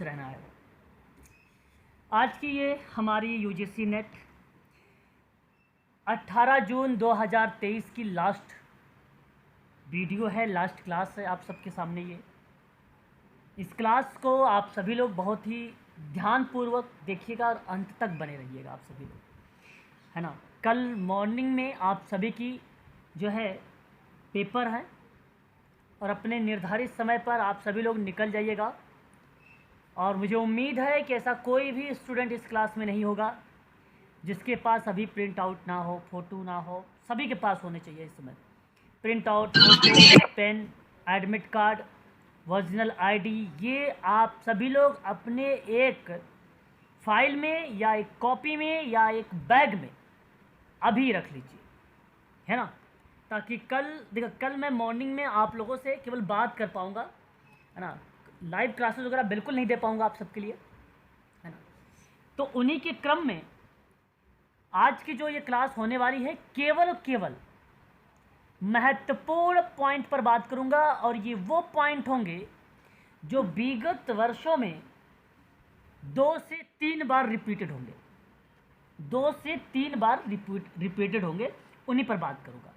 रहना है। आज की ये हमारी यूजीसी नेट 18 जून 2023 की लास्ट वीडियो है, लास्ट क्लास है आप सबके सामने। ये इस क्लास को आप सभी लोग बहुत ही ध्यानपूर्वक देखिएगा और अंत तक बने रहिएगा आप सभी लोग, है ना। कल मॉर्निंग में आप सभी की जो है पेपर है और अपने निर्धारित समय पर आप सभी लोग निकल जाइएगा। और मुझे उम्मीद है कि ऐसा कोई भी स्टूडेंट इस क्लास में नहीं होगा जिसके पास अभी प्रिंट आउट ना हो, फ़ोटो ना हो। सभी के पास होने चाहिए इस समय print out, photo, pen, admit card, original ID. ये आप सभी लोग अपने एक फाइल में या एक कॉपी में या एक बैग में अभी रख लीजिए, है ना, ताकि कल मैं मॉर्निंग में आप लोगों से केवल बात कर पाऊँगा, है ना। लाइव क्लासेस वगैरह बिल्कुल नहीं दे पाऊँगा आप सबके लिए, है ना। तो उन्हीं के क्रम में आज की जो ये क्लास होने वाली है, केवल महत्वपूर्ण पॉइंट पर बात करूंगा। और ये वो पॉइंट होंगे जो विगत वर्षों में 2 से 3 बार रिपीटेड होंगे, 2 से 3 बार रिपीटेड होंगे, उन्हीं पर बात करूंगा।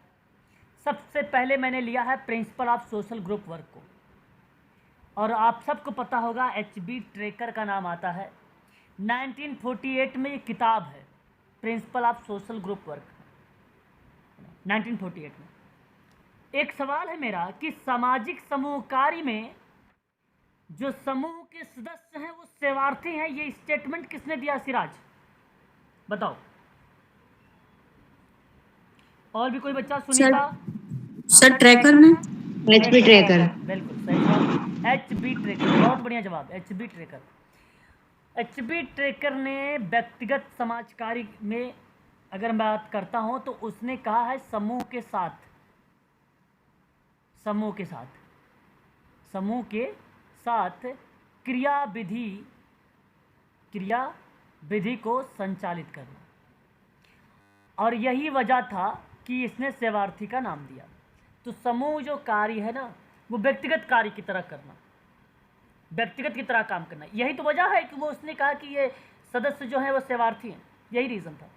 सबसे पहले मैंने लिया है principle of social group work को, और आप सबको पता होगा HB ट्रेकर का नाम आता है। 1948 में ये किताब है principle of social group work, 1948 में। एक सवाल है मेरा कि सामाजिक समूह कार्य में जो समूह के सदस्य हैं वो सेवार्थी हैं, ये स्टेटमेंट किसने दिया? सिराज, बताओ। और भी कोई बच्चा? सुनीता? सर ट्रैकर में HB ट्रेकर। बिल्कुल सही जवाब, HB ट्रेकर, बहुत बढ़िया जवाब, HB ट्रेकर। HB ट्रेकर ने व्यक्तिगत समाज कार्य में अगर मैं बात करता हूं तो उसने कहा है समूह के साथ क्रिया विधि को संचालित करना। और यही वजह था कि इसने सेवार्थी का नाम दिया। तो समूह जो कार्य है ना, वो व्यक्तिगत कार्य की तरह करना, व्यक्तिगत की तरह काम करना। यही तो वजह है कि वो उसने कहा कि ये सदस्य जो हैं वो सेवार्थी हैं, यही रीज़न था।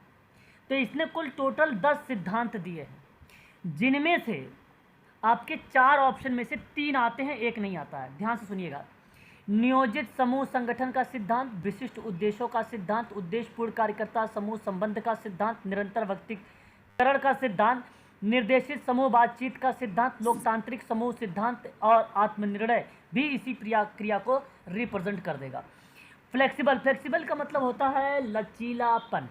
तो इसने कुल टोटल 10 सिद्धांत दिए हैं, जिनमें से आपके 4 ऑप्शन में से 3 आते हैं, 1 नहीं आता है। ध्यान से सुनिएगा। नियोजित समूह संगठन का सिद्धांत, विशिष्ट उद्देश्यों का सिद्धांत, उद्देश्यपूर्ण कार्यकर्ता समूह संबंध का सिद्धांत, निरंतर व्यक्तिकरण का सिद्धांत, निर्देशित समूह बातचीत का सिद्धांत, लोकतांत्रिक समूह सिद्धांत और आत्मनिर्णय भी इसी क्रिया को रिप्रेजेंट कर देगा। फ्लेक्सिबल का मतलब होता है लचीलापन।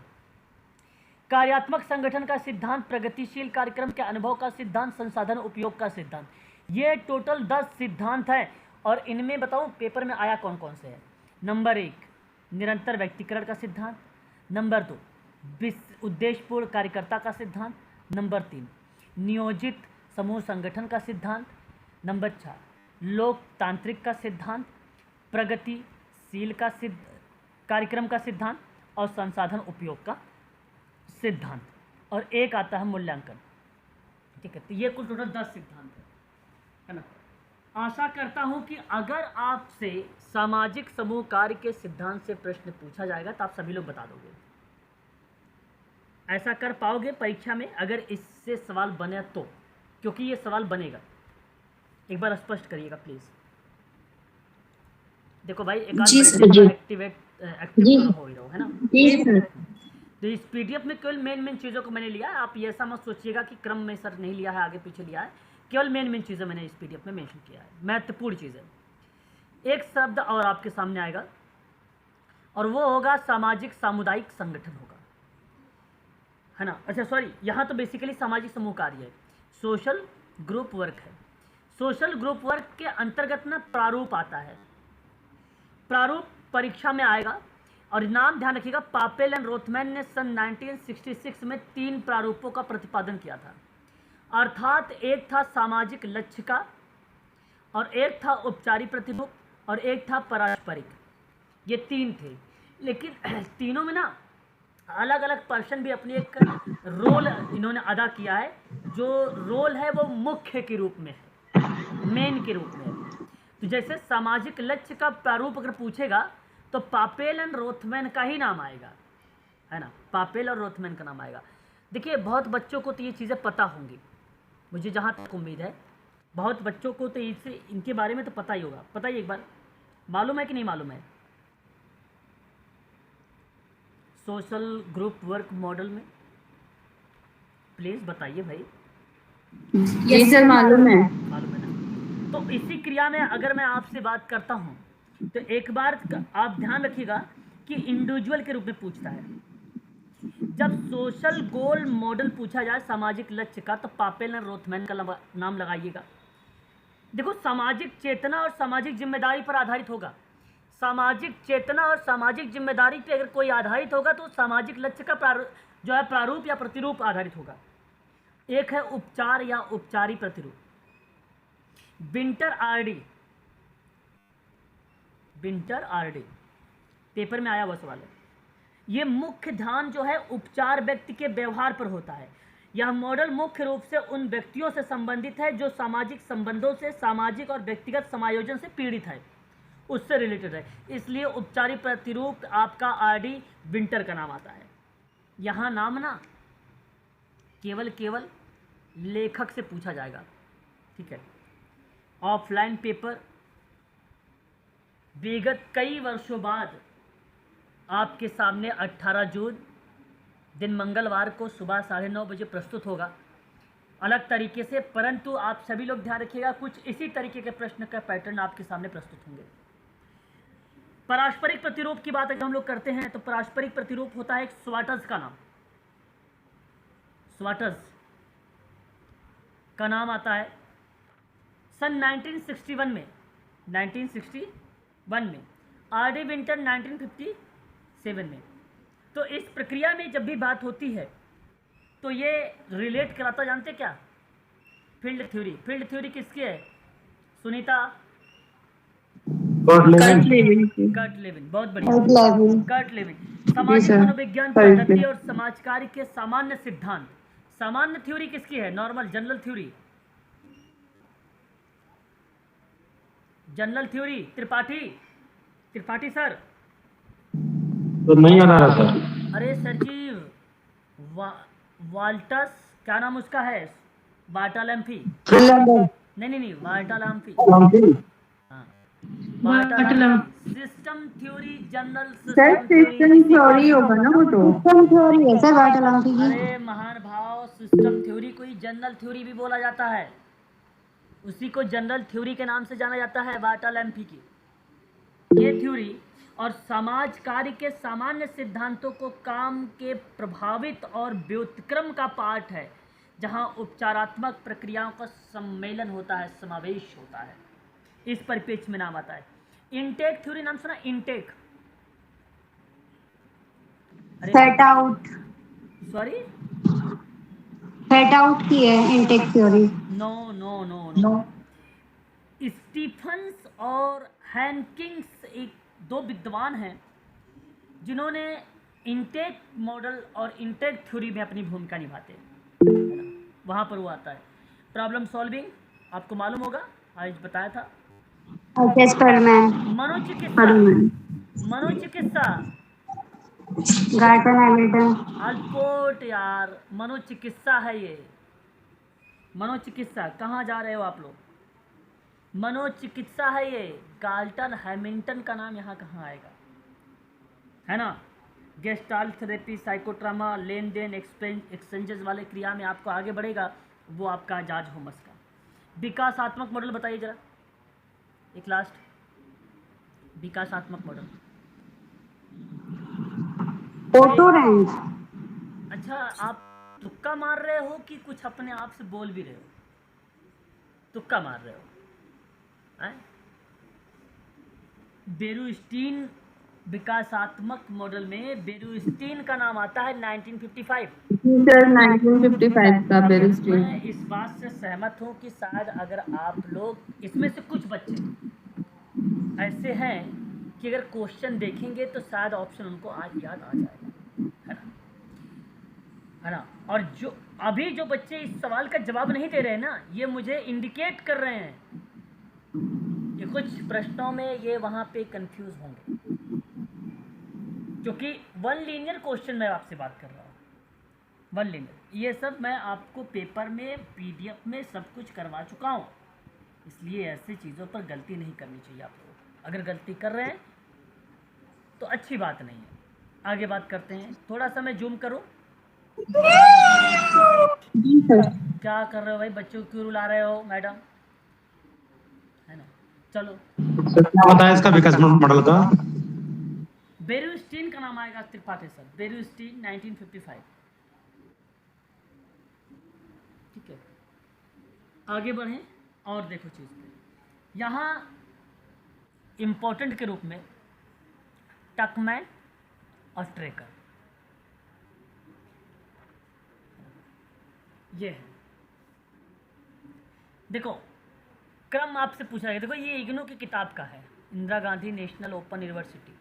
कार्यात्मक संगठन का सिद्धांत, प्रगतिशील कार्यक्रम के अनुभव का सिद्धांत, संसाधन उपयोग का सिद्धांत। ये टोटल 10 सिद्धांत हैं। और इनमें बताऊं पेपर में आया कौन कौन से है। नंबर 1 निरंतर व्यक्तिकरण का सिद्धांत, नंबर 2 उद्देश्यपूर्ण कार्यकर्ता का सिद्धांत, नंबर 3 नियोजित समूह संगठन का सिद्धांत, नंबर 4 लोकतांत्रिक का सिद्धांत, प्रगतिशील का कार्यक्रम का सिद्धांत और संसाधन उपयोग का सिद्धांत, और 1 आता है मूल्यांकन। ठीक है, तो ये कुल टोटल 10 सिद्धांत है ना। आशा करता हूं कि अगर आपसे सामाजिक समूह कार्य के सिद्धांत से प्रश्न पूछा जाएगा तो आप सभी लोग बता दोगे। ऐसा कर पाओगे परीक्षा में अगर इससे सवाल बने तो, क्योंकि ये सवाल बनेगा। एक बार स्पष्ट करिएगा प्लीज। देखो भाई, एक एक्टिव हो ही रहो, है ना। तो इस PDF में केवल मेन चीज़ों को मैंने लिया है। आप ये ऐसा मत सोचिएगा कि क्रम में सर नहीं लिया है, आगे पीछे लिया है। केवल मेन चीज़ें मैंने इस PDF में मेंशन किया है, महत्वपूर्ण चीज़ें। एक शब्द और आपके सामने आएगा और वो होगा सामाजिक सामुदायिक संगठन होगा, है ना। अच्छा सॉरी, यहाँ तो बेसिकली सामाजिक समूह कार्य है, सोशल ग्रुप वर्क है। सोशल ग्रुप वर्क के अंतर्गत ना प्रारूप आता है, प्रारूप परीक्षा में आएगा। और नाम ध्यान रखिएगा, पापेल एंड रोथमैन ने सन 1966 में 3 प्रारूपों का प्रतिपादन किया था। अर्थात एक था सामाजिक लक्ष्य का, और एक था औपचारिक प्रतिरूप, और एक था पारस्परिक। ये 3 थे, लेकिन तीनों में ना अलग अलग पर्सन भी अपनी एक रोल इन्होंने अदा किया है। जो रोल है वो मुख्य के रूप में है, मेन के रूप में है। तो जैसे सामाजिक लक्ष्य का प्रारूप अगर पूछेगा तो पापेल एंड रोथमैन का ही नाम आएगा, है ना, पापेल और रोथमैन का नाम आएगा। देखिए बहुत बच्चों को तो ये चीज़ें पता होंगी, मुझे जहाँ तक उम्मीद है बहुत बच्चों को तो इससे इनके बारे में तो पता ही होगा। पता ही एक बार मालूम है कि नहीं मालूम है? सोशल ग्रुप वर्क मॉडल में प्लीज़ बताइए भाई। ये सर मालूम है। मालूम है ना? तो इसी क्रिया में अगर मैं आपसे बात करता हूँ तो एक बार आप ध्यान रखिएगा कि इंडिविजुअल के रूप में पूछता है। जब सोशल गोल मॉडल पूछा जाए सामाजिक लक्ष्य का तो पापेल एंड रोथमैन का नाम लगाइएगा। देखो सामाजिक चेतना और सामाजिक जिम्मेदारी पर आधारित होगा। सामाजिक चेतना और सामाजिक जिम्मेदारी पे अगर कोई आधारित होगा तो सामाजिक लक्ष्य का जो है प्रारूप या प्रतिरूप आधारित होगा। एक है उपचार या उपचारी प्रतिरूप। बिंटर आरडी पेपर में आया हुआ सवाल है। ये मुख्य ध्यान जो है उपचार व्यक्ति के व्यवहार पर होता है। यह मॉडल मुख्य रूप से उन व्यक्तियों से संबंधित है जो सामाजिक संबंधों से, सामाजिक और व्यक्तिगत समायोजन से पीड़ित है, उससे रिलेटेड है। इसलिए उपचारी प्रतिरूप आपका आरडी विंटर का नाम आता है। यहाँ नाम ना केवल लेखक से पूछा जाएगा, ठीक है। ऑफलाइन पेपर विगत कई वर्षों बाद आपके सामने 18 जून दिन मंगलवार को सुबह 9:30 बजे प्रस्तुत होगा, अलग तरीके से, परंतु आप सभी लोग ध्यान रखिएगा कुछ इसी तरीके के प्रश्न का पैटर्न आपके सामने प्रस्तुत होंगे। पारस्परिक प्रतिरूप की बात अगर हम लोग करते हैं तो पारस्परिक प्रतिरूप होता है एक स्वाटर्स का नाम, स्वाटर्स का नाम आता है सन 1961 में, आरडी विंटर 1957 में। तो इस प्रक्रिया में जब भी बात होती है तो ये रिलेट कराता, जानते क्या? फील्ड थ्योरी किसकी है Sunita? Kurt Lewin. Kurt Lewin, बहुत बढ़िया, कर्ट लेविन। सामाजिक मनोविज्ञान पद्धति और समाज कार्य के सामान्य सिद्धांत। सामान्य थ्योरी किसकी है? Normal general theory, Tripathi sir तो नहीं आ रहा सर। अरे सर जी वाल्टस, क्या नाम उसका है? वार्टालैम्फी, नहीं वार्टालैम्फी, हाँ Bertalanffy. System theory, general system theory होगा ना वो, तो सिस्टम थ्योरी है सर वार्टालैम्फी की। अरे महान भाव, सिस्टम थ्योरी को ही जनरल थ्योरी भी बोला जाता है, उसी को जनरल थ्योरी के नाम से जाना जाता है, वार्टालैम्फी की। ये थ्योरी और समाज कार्य के सामान्य सिद्धांतों को काम के प्रभावित और व्युत्क्रम का पाठ है, जहां उपचारात्मक प्रक्रियाओं का सम्मेलन होता है, समावेश होता है, इस परिप्रेक्ष्य में नाम आता है। इनटेक थ्योरी नाम सुना? Intake, set out, sorry set out की है इनटेक थ्योरी। नो स्टीफन्स और हैनकिंग्स एक दो विद्वान हैं जिन्होंने इनटेक मॉडल और इनटेक थ्योरी में अपनी भूमिका निभाते हैं, है ना, वहाँ पर वो आता है। प्रॉब्लम सॉल्विंग आपको मालूम होगा, आज बताया था। मनोचिकित्सा गार्टन हैमिल्टन। अल्पोर्ट यार, मनोचिकित्सा है ये। मनोचिकित्सा, कहाँ जा रहे हो आप लोग? मनोचिकित्सा है ये। गाल्टन हैमिल्टन का नाम यहाँ कहाँ आएगा, है ना। गेस्टाल्ट थेरेपी, साइकोट्रामा, लेन देन एक्सचेंजेस वाले क्रिया में आपको आगे बढ़ेगा, वो आपका जाज होमस का। विकासात्मक मॉडल बताइए जरा, एक लास्ट विकासात्मक मॉडल। Auto rank. अच्छा, आप तुक्का मार रहे हो कि कुछ अपने आप से बोल भी रहे हो? तुक्का मार रहे हो? बेरुस्टीन विकासात्मक मॉडल में बेरुस्टीन का नाम आता है 1955। सर 1955 का बेरुस्टीन। मैं इस बात से सहमत हूँ कि शायद अगर आप लोग इसमें से कुछ बच्चे ऐसे हैं कि अगर क्वेश्चन देखेंगे तो शायद ऑप्शन उनको आज याद आ जाएगा, है ना। और जो अभी जो बच्चे इस सवाल का जवाब नहीं दे रहे हैं ना, ये मुझे इंडिकेट कर रहे हैं, ये कुछ प्रश्नों में ये वहाँ पे कंफ्यूज होंगे, क्योंकि वन लीनियर क्वेश्चन मैं आपसे बात कर रहा हूँ, वन लीनियर। ये सब मैं आपको पेपर में पीडीएफ में सब कुछ करवा चुका हूँ, इसलिए ऐसी चीज़ों पर गलती नहीं करनी चाहिए आप लोग। अगर गलती कर रहे हैं तो अच्छी बात नहीं है। आगे बात करते हैं, थोड़ा सा मैं जूम करूँ। जी सर। क्या कर रहे हो भाई, बच्चों को क्यों रुला रहे हो मैडम, है ना। चलो, सर क्या बताया इसका विकास मॉडल का? बेरुस्टीन का नाम आएगा त्रिपाठी सर, बेरुस्टीन 1955। ठीक है, आगे बढ़ें और देखो चीज़ पे। यहाँ इम्पोर्टेंट के रूप में टकमैन और ट्रेकर ये है। देखो क्रम आपसे पूछा गया, देखो ये इग्नू की किताब का है, Indira Gandhi national open university.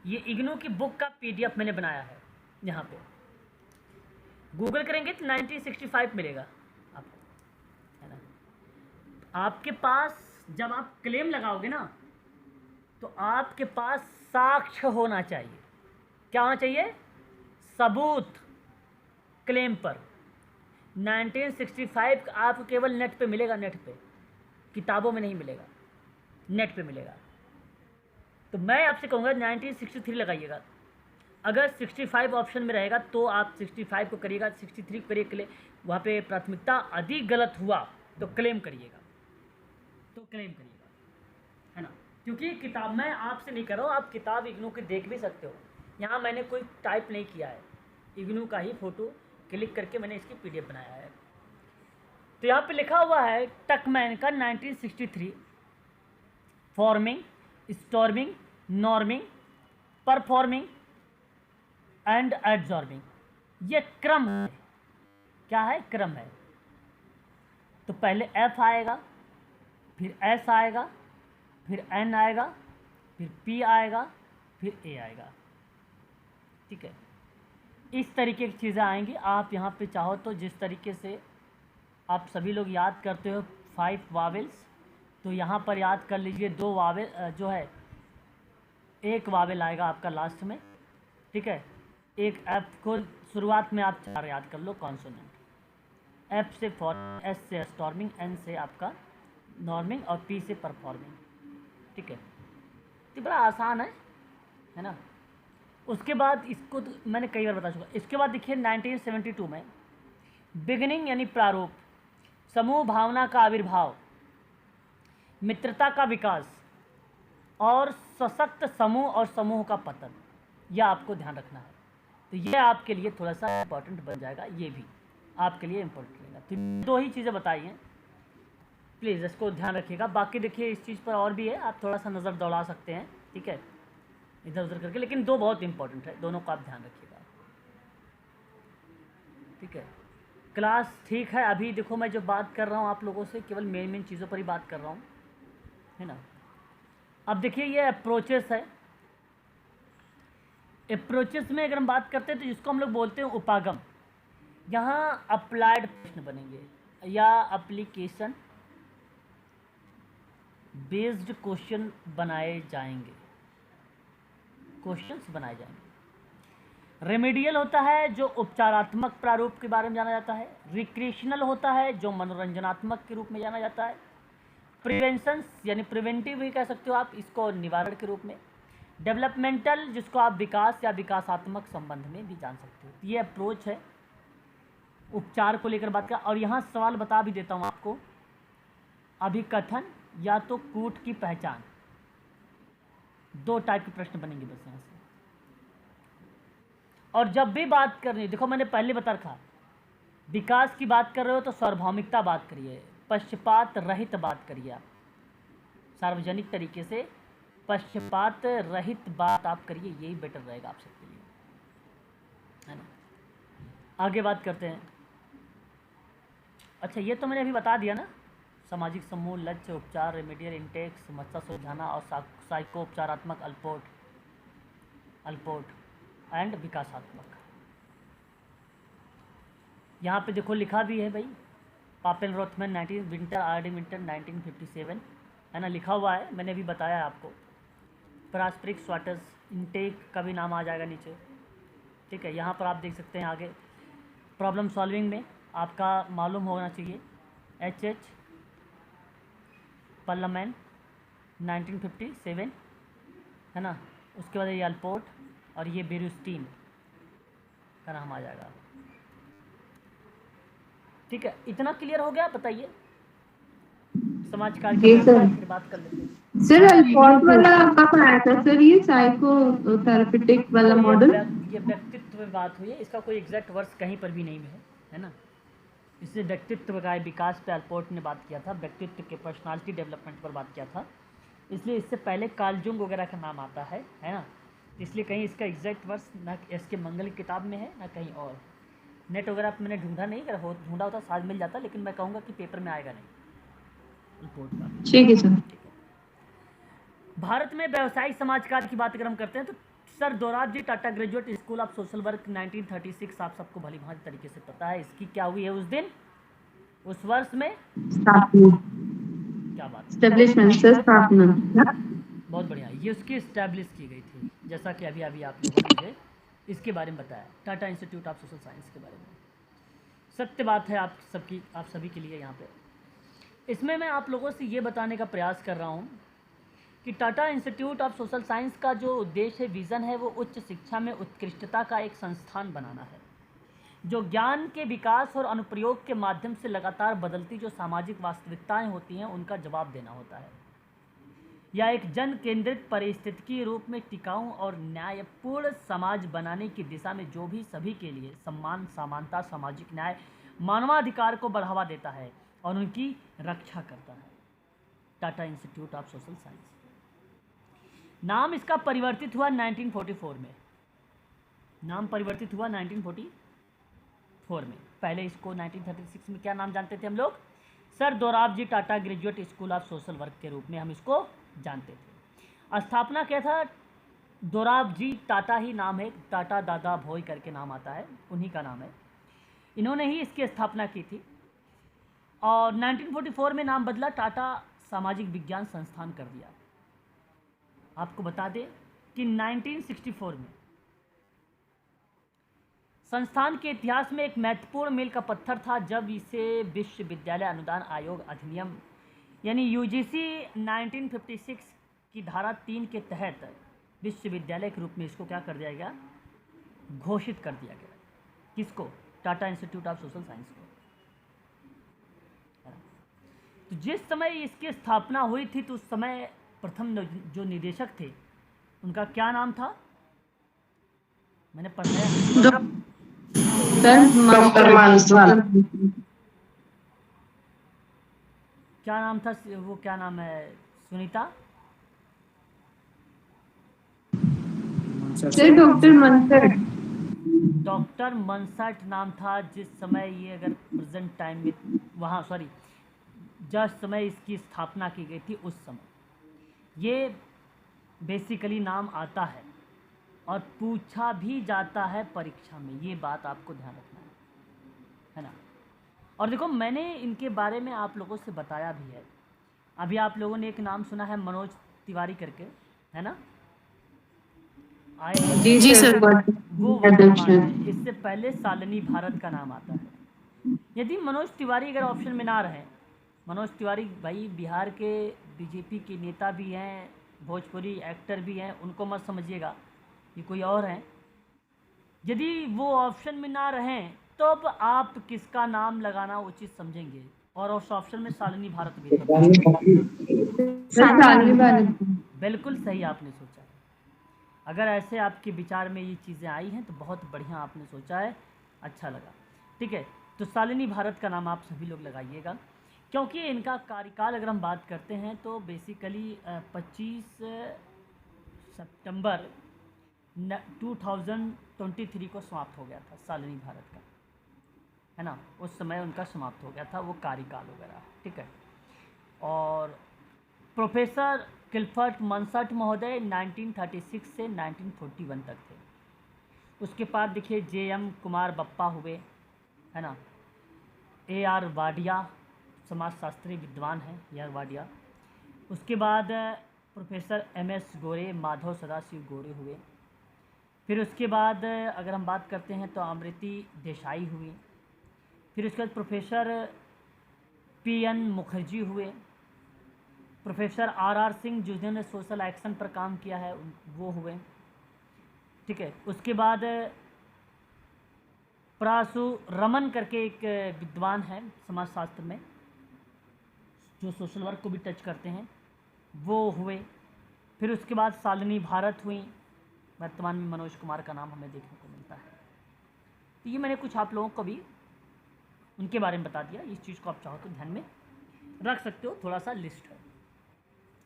ये इग्नू की बुक का पीडीएफ मैंने बनाया है। यहाँ पे गूगल करेंगे तो 1965 मिलेगा आपको, है ना। आपके पास जब आप क्लेम लगाओगे ना, तो आपके पास साक्ष्य होना चाहिए। क्या होना चाहिए? सबूत क्लेम पर। 1965 आपको केवल नेट पे मिलेगा, नेट पे, किताबों में नहीं मिलेगा, नेट पे मिलेगा। तो मैं आपसे कहूँगा 1963 लगाइएगा। अगर 65 ऑप्शन में रहेगा तो आप 65 को करिएगा, 63 को करिए। वहाँ पे प्राथमिकता अधिक गलत हुआ तो क्लेम करिएगा, तो क्लेम करिएगा, है ना। क्योंकि किताब मैं आपसे नहीं कर रहा हूँ, आप किताब इग्नू की देख भी सकते हो। यहाँ मैंने कोई टाइप नहीं किया है, इग्नू का ही फ़ोटो क्लिक करके मैंने इसकी पीडीएफ बनाया है। तो यहाँ पे लिखा हुआ है टकमैन का 1963, forming, storming, norming, performing and adjourning. ये क्रम है। क्या है? क्रम है। तो पहले एफ आएगा, फिर एस आएगा, फिर एन आएगा, फिर पी आएगा, फिर ए आएगा। ठीक है, इस तरीके की चीज़ें आएंगी। आप यहाँ पे चाहो तो जिस तरीके से आप सभी लोग याद करते हो 5 वावेल्स, तो यहाँ पर याद कर लीजिए 2 वावेल जो है, एक वावेल आएगा आपका लास्ट में। ठीक है, एक एफ को शुरुआत में आप 4 याद कर लो कॉन्सोनेंट। एफ से फॉर्मिंग, एस से स्टॉर्मिंग, एन से आपका नॉर्मिंग और पी से परफॉर्मिंग। ठीक है, तो बड़ा आसान है ना। उसके बाद इसको तो मैंने कई बार बता चुका। इसके बाद देखिए 1972 में बिगिनिंग यानी प्रारूप, समूह भावना का आविर्भाव, मित्रता का विकास और सशक्त समूह और समूह का पतन, यह आपको ध्यान रखना है। तो ये आपके लिए थोड़ा सा इम्पोर्टेंट बन जाएगा, ये भी आपके लिए इम्पोर्टेंट रहेगा। तो 2 ही चीज़ें बताई हैं, प्लीज़ इसको ध्यान रखिएगा। बाकी देखिए इस चीज़ पर और भी है, आप थोड़ा सा नज़र दौड़ा सकते हैं, ठीक है, इधर उधर करके, लेकिन 2 बहुत इंपॉर्टेंट है, दोनों को आप ध्यान रखिएगा। ठीक है, क्लास ठीक है। अभी देखो मैं जो बात कर रहा हूँ आप लोगों से केवल मेन चीज़ों पर ही बात कर रहा हूँ, है ना। अब देखिए ये अप्रोचेस है। अप्रोचेस में अगर हम बात करते हैं तो जिसको हम लोग बोलते हैं उपागम, यहाँ अप्लाइड प्रश्न बनेंगे या एप्लीकेशन बेस्ड क्वेश्चन बनाए जाएंगे, क्वेश्चंस बनाए जाएंगे। रेमेडियल होता है जो उपचारात्मक प्रारूप के बारे में जाना जाता है। रिक्रिएशनल होता है जो मनोरंजनात्मक के रूप में जाना जाता है। प्रिवेंशन यानी प्रिवेंटिव भी कह सकते हो आप इसको, निवारण के रूप में। डेवलपमेंटल जिसको आप विकास या विकासात्मक संबंध में भी जान सकते हो। ये अप्रोच है उपचार को लेकर बात कर। और यहाँ सवाल बता भी देता हूँ आपको, अभिकथन या तो कूट की पहचान, 2 टाइप के प्रश्न बनेंगे बस यहाँ से। और जब भी बात करनी, देखो मैंने पहले बता रखा, विकास की बात कर रहे हो तो सार्वभौमिकता बात करिए, पक्षपात रहित बात करिए आप, सार्वजनिक तरीके से पक्षपात रहित बात आप करिए, यही बेटर रहेगा आप सबके लिए, है ना। आगे बात करते हैं। अच्छा ये तो मैंने अभी बता दिया ना, सामाजिक समूह, लक्ष्य, उपचार, रेमेडियल, इंटेक, समस्या सुलझाना और साइकोपचारात्मक, अल्पोट एंड विकासात्मक। यहाँ पे देखो लिखा भी है भाई, पापेल रोथमैन 1957, है ना, लिखा हुआ है, मैंने भी बताया आपको। पारस्परिक स्वाटस इनटेक का भी नाम आ जाएगा नीचे, ठीक है। यहाँ पर आप देख सकते हैं आगे प्रॉब्लम सॉल्विंग में आपका मालूम होना चाहिए H पार्लियामेंट 1957, है ना। उसके बाद ये अल्पोर्ट और ये बेरुस्टीन का नाम आ जाएगा, ठीक है। इतना क्लियर हो गया? बताइए समाज कार्य जी के सर। फिर बात कर लेते हैं। सर अल्फोंस वाला कब आया था सर, ये साइकोथेरेपेटिक वाला देखो मॉडल? ये व्यक्तित्व में बात हुई है, इसका कोई एग्जैक्ट वर्ष कहीं पर भी नहीं है ना। इससे व्यक्तित्व का विकास पे अल्पोर्ट ने बात किया था, व्यक्तित्व के पर्सनालिटी डेवलपमेंट पर बात किया था, इसलिए इससे पहले कार्ल जुंग वगैरह का नाम आता है ना। इसलिए कहीं इसका एग्जैक्ट वर्ष ना एस के मंगल की किताब में है ना कहीं और। नेट वगैरह पर मैंने ढूंढा नहीं, अगर ढूंढा होता शायद मिल जाता, लेकिन मैं कहूँगा कि पेपर में आएगा नहीं रिपोर्ट का। ठीक है सर। भारत में व्यवसायिक समाज कार्य की बात अगर हम करते हैं तो sir Dorabji Tata graduate school of social work 1936 आप सबको भली भांति तरीके से पता है। इसकी क्या हुई है उस दिन, उस वर्ष में? क्या बात, एस्टेब्लिशमेंट सर, स्थापना। बहुत बढ़िया। ये उसकी इस्टेब्लिश की गई थी, जैसा कि अभी अभी आप लोगों ने मुझे इसके बारे में बताया, Tata institute of social science के बारे में। सत्य बात है आप सभी के लिए यहाँ पे। इसमें मैं आप लोगों से ये बताने का प्रयास कर रहा हूँ कि Tata institute of social science का जो उद्देश्य है, विज़न है, वो उच्च शिक्षा में उत्कृष्टता का एक संस्थान बनाना है, जो ज्ञान के विकास और अनुप्रयोग के माध्यम से लगातार बदलती जो सामाजिक वास्तविकताएं होती हैं उनका जवाब देना होता है। यह एक जन केंद्रित परिस्थितिकी रूप में टिकाऊ और न्यायपूर्ण समाज बनाने की दिशा में जो भी सभी के लिए सम्मान, समानता, सामाजिक न्याय, मानवाधिकार को बढ़ावा देता है और उनकी रक्षा करता है। Tata institute of social science नाम इसका परिवर्तित हुआ 1944 में। नाम परिवर्तित हुआ 1944 में। पहले इसको 1936 में क्या नाम जानते थे हम लोग? Sir Dorabji Tata graduate school of social work के रूप में हम इसको जानते थे। स्थापना क्या था? दोराबजी टाटा ही नाम है, टाटा दादा भोई करके नाम आता है, उन्हीं का नाम है। इन्होंने ही इसकी स्थापना की थी और 1944 में नाम बदला, टाटा सामाजिक विज्ञान संस्थान कर दिया। आपको बता दें कि 1964 में संस्थान के इतिहास में एक महत्वपूर्ण मील का पत्थर था जब इसे विश्वविद्यालय अनुदान आयोग अधिनियम यानी यूजीसी 1956 की धारा 3 के तहत विश्वविद्यालय के रूप में इसको क्या कर दिया गया? घोषित कर दिया गया। किसको? Tata institute of social science को। तो जिस समय इसकी स्थापना हुई थी तो उस समय प्रथम जो निदेशक थे उनका क्या नाम था? मैंने पढ़ा डॉक्टर मनसाल। क्या नाम था वो? क्या नाम है? सुनीता? सर डॉक्टर मनसठ। डॉक्टर मनसठ नाम था जिस समय ये, अगर प्रेजेंट टाइम में वहाँ जिस समय इसकी स्थापना की गई थी उस समय ये बेसिकली नाम आता है और पूछा भी जाता है परीक्षा में। ये बात आपको ध्यान रखना है ना। और देखो मैंने इनके बारे में आप लोगों से बताया भी है। अभी आप लोगों ने एक नाम सुना है मनोज तिवारी करके, है ना? जी सर। वो वर्तमान है। इससे पहले शालिनी भारत का नाम आता है। यदि मनोज तिवारी अगर ऑप्शन में ना रहे, मनोज तिवारी भाई बिहार के बीजेपी के नेता भी हैं, भोजपुरी एक्टर भी हैं, उनको मत समझिएगा ये कोई और हैं। यदि वो ऑप्शन में ना रहें तो अब आप किसका नाम लगाना उचित समझेंगे? और उस ऑप्शन में शालिनी भारत भी है। बिल्कुल सही आपने सोचा है। अगर ऐसे आपके विचार में ये चीज़ें आई हैं तो बहुत बढ़िया आपने सोचा है, अच्छा लगा। ठीक है, तो शालिनी भारत का नाम आप सभी लोग लगाइएगा, क्योंकि इनका कार्यकाल अगर हम बात करते हैं तो बेसिकली 25 सितंबर 2023 को समाप्त हो गया था शालिनी भारत का, है ना। उस समय उनका समाप्त हो गया था वो कार्यकाल वगैरह, ठीक है। और प्रोफेसर क्लिफर्ट मनसठ महोदय 1936 से 1941 तक थे। उसके बाद देखिए JM कुमार बप्पा हुए, है ना। AR वाडिया समाजशास्त्री विद्वान हैं, AR वाडिया। उसके बाद प्रोफेसर एम.एस. गोरे, माधव सदाशिव गोरे हुए। फिर उसके बाद अगर हम बात करते हैं तो अमृति देसाई हुई। फिर उसके बाद प्रोफेसर पी.एन. मुखर्जी हुए। Professor R.R.. सिंह जिन्होंने सोशल एक्शन पर काम किया है वो हुए। ठीक है, उसके बाद परशुरमन करके एक विद्वान है समाजशास्त्र में जो सोशल वर्क को भी टच करते हैं, वो हुए। फिर उसके बाद शालिनी भारत हुई। वर्तमान में मनोज कुमार का नाम हमें देखने को मिलता है। तो ये मैंने कुछ आप लोगों को भी उनके बारे में बता दिया। इस चीज़ को आप चाहो तो ध्यान में रख सकते हो, थोड़ा सा लिस्ट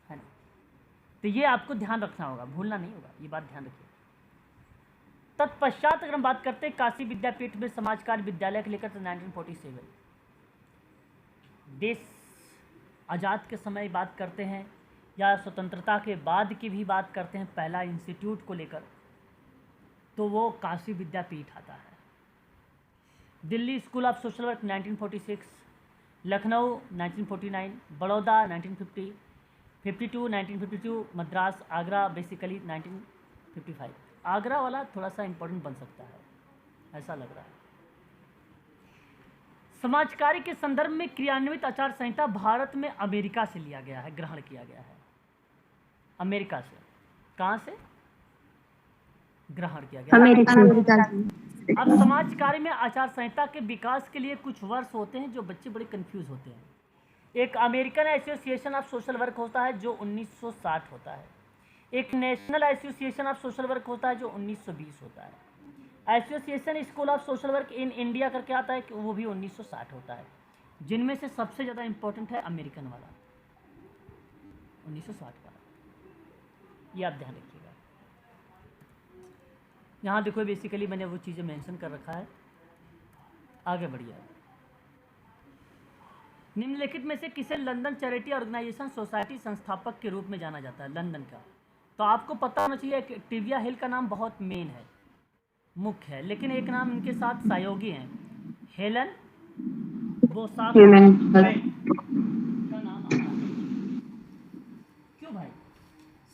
है ना। तो ये आपको ध्यान रखना होगा, भूलना नहीं होगा, ये बात ध्यान रखिए। तत्पश्चात अगर हम बात करते हैं काशी विद्यापीठ में समाज कार्य विद्यालय को लेकर तो 1947 देश आज़ाद के समय बात करते हैं या स्वतंत्रता के बाद की भी बात करते हैं, पहला इंस्टीट्यूट को लेकर तो वो काशी विद्यापीठ आता है। Delhi school of social work 1946, Lucknow 1949, Baroda 1950, 1952 Madras, Agra basically 1955। Agra वाला थोड़ा सा इम्पोर्टेंट बन सकता है, ऐसा लग रहा है। समाज कार्य के संदर्भ में क्रियान्वित आचार संहिता भारत में अमेरिका से लिया गया है, ग्रहण किया गया है। अमेरिका से, कहाँ से ग्रहण किया गया? अमेरिका से। अब समाज कार्य में आचार संहिता के विकास के लिए कुछ वर्ष होते हैं जो बच्चे बड़े कंफ्यूज होते हैं। एक American association of social work होता है जो 1960 होता है। एक national association of social work होता है जो 1920 होता है। Association school of social work in India करके आता है कि वो भी 1960 होता है। जिनमें से सबसे ज़्यादा इम्पोर्टेंट है अमेरिकन वाला, 1960 वाला, ये आप ध्यान रखिएगा। यहाँ देखो बेसिकली मैंने वो चीज़ें मेंशन कर रखा है। आगे बढ़िए। निम्नलिखित में से किसे लंदन चैरिटी ऑर्गेनाइजेशन सोसाइटी संस्थापक के रूप में जाना जाता है? लंदन का तो आपको पता होना चाहिए कि टिविया हिल का नाम बहुत मेन है, मुख्य है, लेकिन एक नाम इनके साथ सहयोगी हैं, हेलन बोसाक का नाम आता है। क्यों भाई,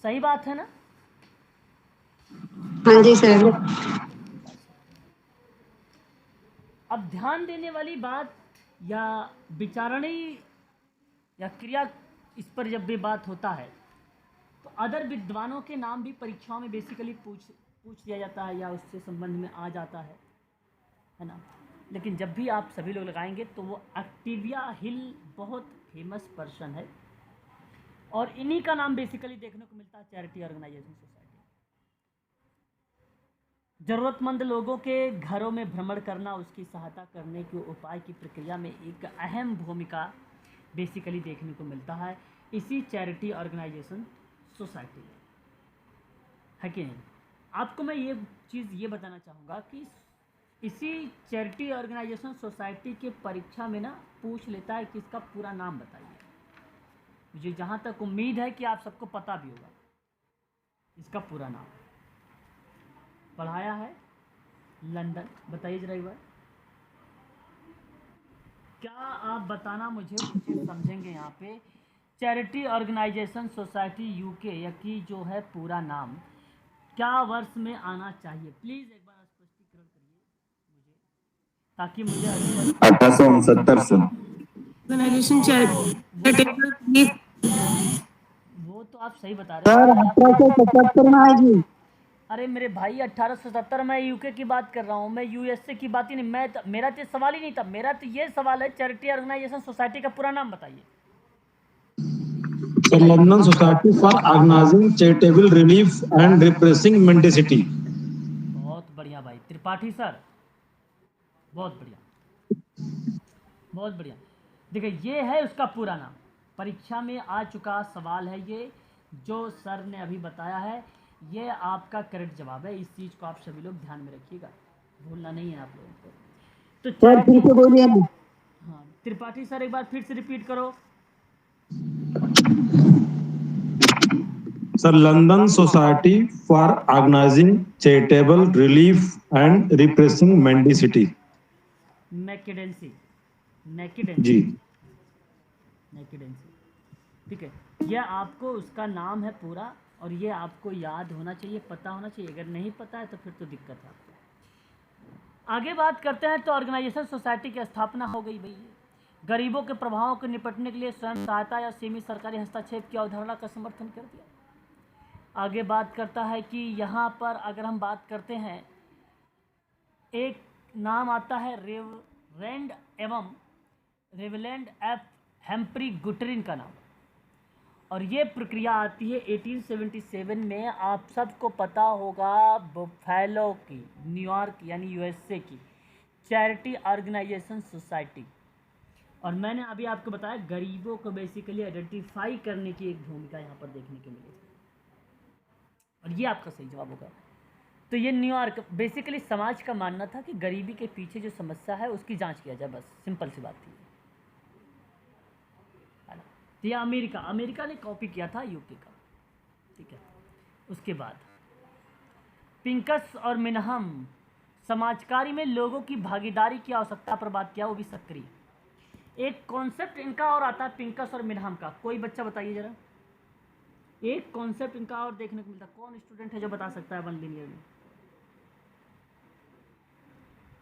सही बात है ना? हाँ जी सर। अब ध्यान देने वाली बात या विचारणी या क्रिया, इस पर जब भी बात होता है तो अदर विद्वानों के नाम भी परीक्षाओं में बेसिकली पूछ लिया जाता है या उससे संबंध में आ जाता है ना। लेकिन जब भी आप सभी लोग लगाएंगे तो वो टिविया हिल बहुत फेमस पर्सन है और इन्हीं का नाम बेसिकली देखने को मिलता है चैरिटी ऑर्गेनाइजेशन सोसाइटी। ज़रूरतमंद लोगों के घरों में भ्रमण करना, उसकी सहायता करने के उपाय की प्रक्रिया में एक अहम भूमिका बेसिकली देखने को मिलता है इसी चैरिटी ऑर्गेनाइजेशन सोसाइटी में, है कि नहीं? आपको मैं ये चीज़ ये बताना चाहूँगा कि इसी चैरिटी ऑर्गेनाइजेशन सोसाइटी के परीक्षा में ना पूछ लेता है कि इसका पूरा नाम बताइए। मुझे जहाँ तक उम्मीद है कि आप सबको पता भी होगा इसका पूरा नाम। पढ़ाया है लंदन, बताइए जरा एक बार। क्या आप बताना मुझे कुछ चीज़ समझेंगे यहाँ पे? चैरिटी ऑर्गेनाइजेशन सोसाइटी यूके या की जो है पूरा नाम क्या वर्ष में आना चाहिए? प्लीज़ एक बार स्पष्टीकरण करिए मुझे, ताकि मुझे 1869 से। वो तो आप सही बता रहे सर हैं। 1877 में है जी। अरे मेरे भाई 1877, मैं यूके की बात कर रहा हूँ, मैं यूएसए की बात ही नहीं। मेरा तो सवाल ही नहीं था, मेरा तो ये सवाल है चैरिटी ऑर्गेनाइजेशन सोसाइटी का पूरा नाम बताइए। London Society for Organising Charitable Relief and Repressing Mendicity. बहुत बढ़िया भाई त्रिपाठी सर, बहुत बढ़िया, बहुत बढ़िया। देखिए ये है उसका पूरा नाम, परीक्षा में आ चुका सवाल है ये जो सर ने अभी बताया है, ये आपका करेक्ट जवाब है। इस चीज़ को आप सभी लोग ध्यान में रखिएगा, भूलना नहीं है आप लोगों को। तो सर फिर से बोलिए ना। हाँ त्रिपाठी सर एक बार फिर से रिपीट करो। Sir London Society for Organising Charitable Relief and Repressing Mendicity. मैकेडेंसी जी मैकेडेंसी, ठीक है। यह आपको उसका नाम है पूरा, और ये आपको याद होना चाहिए, पता होना चाहिए। अगर नहीं पता है तो फिर तो दिक्कत है आपको। आगे बात करते हैं तो ऑर्गेनाइजेशन सोसाइटी की स्थापना हो गई भाई। गरीबों के प्रभावों को निपटने के लिए स्वयं सहायता या सीमित सरकारी हस्तक्षेप की अवधारणा का समर्थन कर दिया। आगे बात करता है कि यहाँ पर अगर हम बात करते हैं, एक नाम आता है रेवरेंड एवं रेवलेंड एफ हेम्प्री गुटरिन का नाम, और ये प्रक्रिया आती है 1877 में। आप सबको पता होगा बफेलो की, न्यूयॉर्क यानी यूएसए की चैरिटी ऑर्गेनाइजेशन सोसाइटी। और मैंने अभी आपको बताया गरीबों को बेसिकली आइडेंटिफाई करने की एक भूमिका यहाँ पर देखने को मिली, और ये आपका सही जवाब होगा। तो ये न्यूयॉर्क बेसिकली समाज का मानना था कि गरीबी के पीछे जो समस्या है उसकी जांच किया जाए, बस सिंपल सी बात थी। तो ये अमेरिका ने कॉपी किया था यूके का, ठीक है। उसके बाद पिंकस और मिनहम समाजकारी में लोगों की भागीदारी की आवश्यकता पर बात किया, वो भी सक्रिय। एक कॉन्सेप्ट इनका और आता है पिंकस और मिनहम का, कोई बच्चा बताइए जरा। एक कॉन्सेप्ट इनका और देखने को मिलता, कौन स्टूडेंट है जो बता सकता है वन लिनियर में?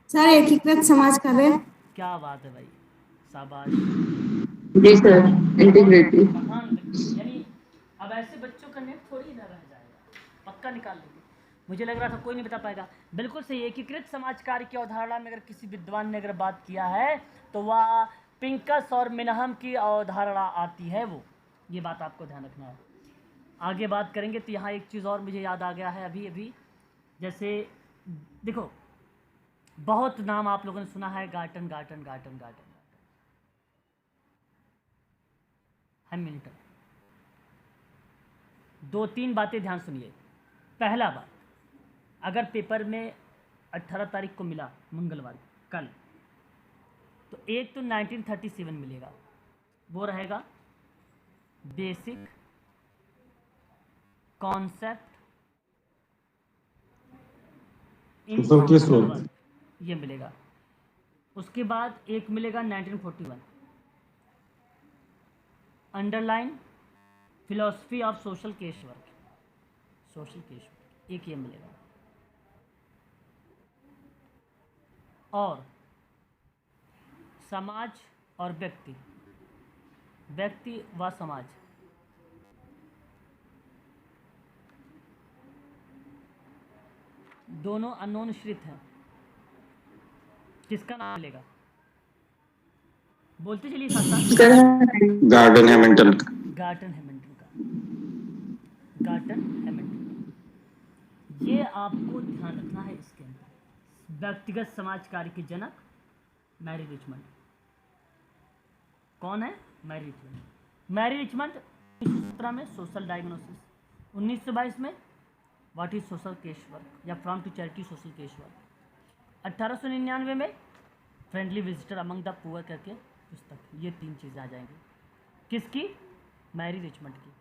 सर एकीकृत समाज कार्य। क्या बात है भाई, शाबाश। जी सर, इंटीग्रेटिव। महान व्यक्ति, यानी अब ऐसे बच्चों का नेट थोड़ी ना रह जाएगा, पक्का निकाल लेंगे। मुझे लग रहा था कोई नहीं बता पाएगा। बिल्कुल सही। एकीकृत समाज कार्य की अवधारणा में अगर किसी विद्वान ने अगर बात किया है तो वह पिंकस और मिनहम की अवधारणा आती है, वो ये बात आपको ध्यान रखना है। आगे बात करेंगे तो यहाँ एक चीज़ और मुझे याद आ गया है अभी, जैसे देखो बहुत नाम आप लोगों ने सुना है, गार्टन हैमिल्टन। दो तीन बातें ध्यान सुनिए। पहला बात, अगर पेपर में 18 तारीख को मिला मंगलवार कल, तो एक तो 1937 मिलेगा, वो रहेगा basic concept in social work, ये मिलेगा। उसके बाद एक मिलेगा 1941 underline philosophy of social case work, एक ये मिलेगा। और समाज और व्यक्ति व समाज, दोनों अननोन श्रित हैं, किसका नाम मिलेगा? बोलते चलिए साथ साथ। गार्डन हैमिल्टन का। ये आपको ध्यान रखना है इसके अंदर। व्यक्तिगत समाज कार्य के जनक मैरी रिचमंड। कौन है? मैरी रिचमंड 1917 में सोशल डायग्नोसिस, 1922 में what is social case work या from to charity social case work, 1899 में friendly visitor among the poor करके पुस्तक। ये तीन चीज़ें आ जाएंगी किसकी? मैरी रिचमंड की।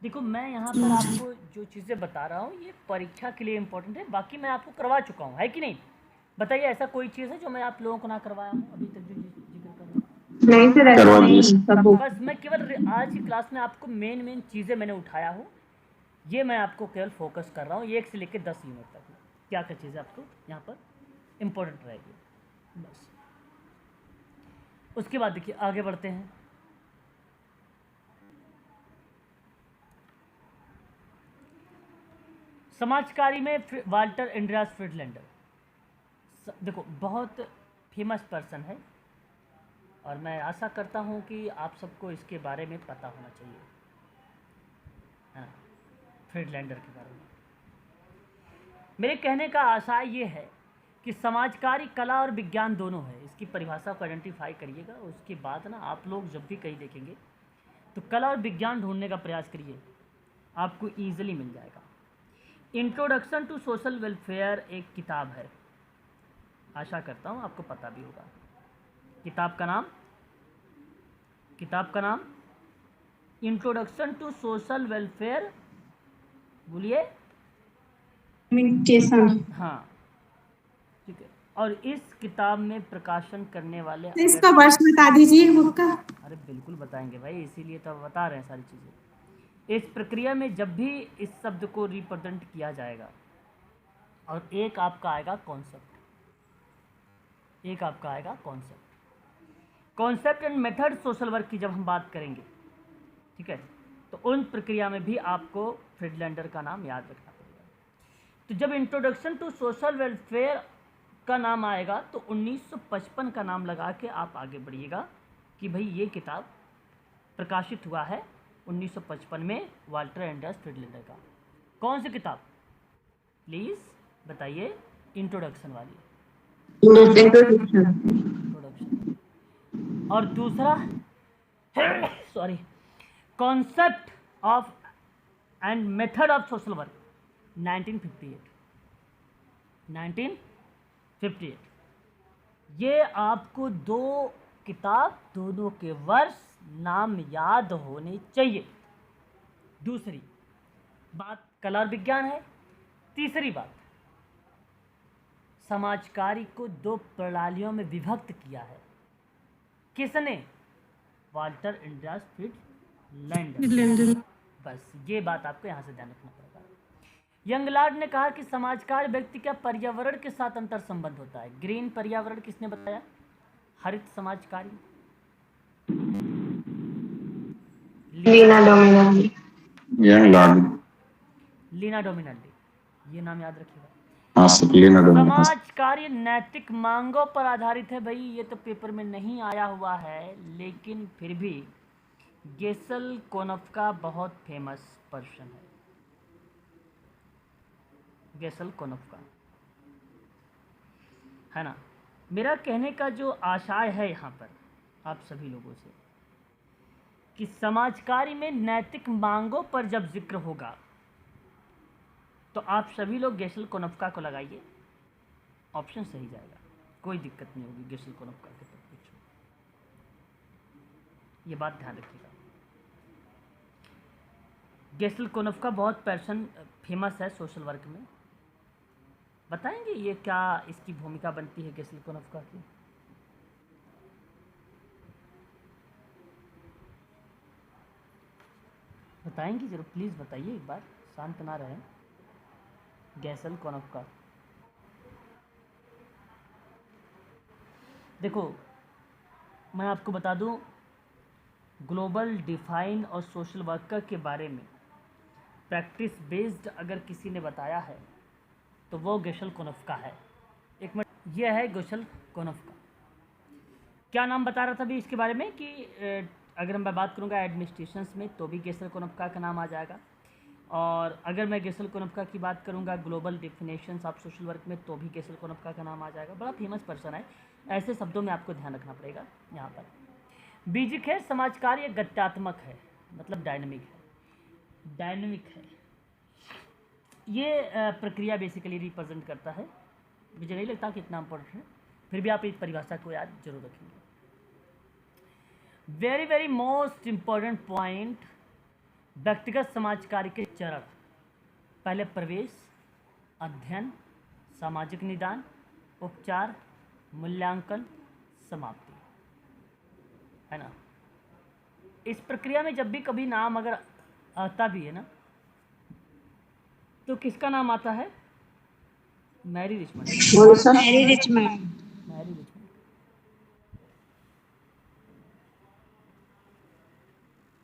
देखो मैं यहाँ पर आपको जो चीज़ें बता रहा हूँ ये परीक्षा के लिए इम्पोर्टेंट है, बाकी मैं आपको करवा चुका हूँ, है कि नहीं? बताइए ऐसा कोई चीज़ है जो मैं आप लोगों को ना करवाया हूँ अभी तक जो जिक्र कर रहा हूँ? नहीं सर, ऐसा नहीं सब। बस मैं केवल आज की क्लास में आपको मेन चीज़ें मैंने उठाया हूँ, ये मैं आपको केवल फोकस कर रहा हूँ 1 से लेकर 10 यूनिट तक क्या क्या चीज़ें आपको यहाँ पर इम्पोर्टेंट रहेगी बस। उसके बाद देखिए आगे बढ़ते हैं। समाजकारी में वाल्टर एंड्रियास फ्रीडलैंडर, देखो बहुत फेमस पर्सन है और मैं आशा करता हूँ कि आप सबको इसके बारे में पता होना चाहिए, हाँ, फ्रीडलैंडर के बारे में। मेरे कहने का आशय ये है कि समाजकारी कला और विज्ञान दोनों है, इसकी परिभाषा को आइडेंटिफाई करिएगा। उसके बाद ना आप लोग जब भी कहीं देखेंगे तो कला और विज्ञान ढूंढने का प्रयास करिए, आपको ईजिली मिल जाएगा। इंट्रोडक्शन टू सोशल वेलफेयर एक किताब है, आशा करता हूँ आपको पता भी होगा। किताब का नाम इंट्रोडक्शन टू सोशल वेलफेयर, बोलिए। हाँ ठीक है। और इस किताब में प्रकाशन करने वाले इसका वर्ष बता दीजिए बुक का। अरे बिल्कुल बताएंगे भाई, इसीलिए तो बता रहे हैं सारी चीज़ें। इस प्रक्रिया में जब भी इस शब्द को रिप्रेजेंट किया जाएगा और एक आपका आएगा कॉन्सेप्ट, एक आपका आएगा concept. Concept and method social work की जब हम बात करेंगे, ठीक है, तो उन प्रक्रिया में भी आपको फ्रीडलैंडर का नाम याद रखना पड़ेगा। तो जब इंट्रोडक्शन टू सोशल वेलफेयर का नाम आएगा तो 1955 का नाम लगा के आप आगे बढ़िएगा कि भाई ये किताब प्रकाशित हुआ है 1955 में वाल्टर एंडर्स फ्रीडलैंडर का। कौन सी किताब, प्लीज़ बताइए। इंट्रोडक्शन वाली, इंट्रोडक्शन। इंट्रोडक्शन। और दूसरा sorry, concept of and method of social work 1958। ये आपको दो किताब, दोनों के वर्ष नाम याद होने चाहिए। दूसरी बात कला और विज्ञान है। तीसरी बात, समाज कार्य को दो प्रणालियों में विभक्त किया है। किसने? Walter Anders Friedlander. बस ये बात आपको यहाँ से ध्यान रखना पड़ेगा। यंगलार्ड ने कहा कि समाज कार्य व्यक्ति का पर्यावरण के साथ अंतर संबंध होता है। ग्रीन पर्यावरण किसने बताया? हरित समाज कार्य लीना डोमिनाल्डी। लीना डोमिनाल्डी, ये नाम याद रखिएगा। हाँ सर, लीना डोमिनाल्डी। समाज कार्य नैतिक मांगों पर आधारित है। भाई ये तो पेपर में नहीं आया हुआ है, लेकिन फिर भी गेसल कोनफ्का बहुत फेमस पर्सन है। गेसल कोनफ्का, है ना। मेरा कहने का जो आशय है यहाँ पर आप सभी लोगों से कि समाज कार्य में नैतिक मांगों पर जब जिक्र होगा तो आप सभी लोग गेसल कोनफ्का को लगाइए, ऑप्शन सही जाएगा, कोई दिक्कत नहीं होगी। गेसल कोनफ्का के तरफ पूछो, ये बात ध्यान रखिएगा। गेसल कोनफ्का बहुत पर्सन फेमस है सोशल वर्क में। बताएंगे ये क्या इसकी भूमिका बनती है गेसल कोनफ्का की? बताएंगे जरूर, प्लीज़ बताइए एक बार, शांत ना रहें। गेसल कोनफ्का, देखो मैं आपको बता दूं, ग्लोबल डिफाइन और सोशल वर्कर के बारे में प्रैक्टिस बेस्ड अगर किसी ने बताया है तो वो गेसल कोनफ्का है। एक मिनट, ये है गेसल कोनफ्का। क्या नाम बता रहा था अभी इसके बारे में कि अगर मैं बात करूँगा एडमिनिस्ट्रेशंस में तो भी गेसल कोनफ्का का नाम आ जाएगा, और अगर मैं गेसल कोनफ्का की बात करूँगा global definitions of social work में तो भी गेसल कोनफ्का का नाम आ जाएगा। बड़ा फेमस पर्सन है, ऐसे शब्दों में आपको ध्यान रखना पड़ेगा यहाँ पर। बीजिक है, समाज कार्य गत्यात्मक है, मतलब डायनेमिक है, डायनेमिक है। ये प्रक्रिया बेसिकली रिप्रेजेंट करता है। मुझे नहीं लगता कि इतना इम्पोर्टेंट है, फिर भी आप इस परिभाषा को याद जरूर रखेंगे। Very very most important point, व्यक्तिगत समाज कार्य के चरण। पहले प्रवेश, अध्ययन, सामाजिक निदान, उपचार, मूल्यांकन, समाप्ति, है ना। इस प्रक्रिया में जब भी कभी नाम अगर आता भी है ना तो किसका नाम आता है? Mary Richmond. Mary Richmond. Mary Richmond.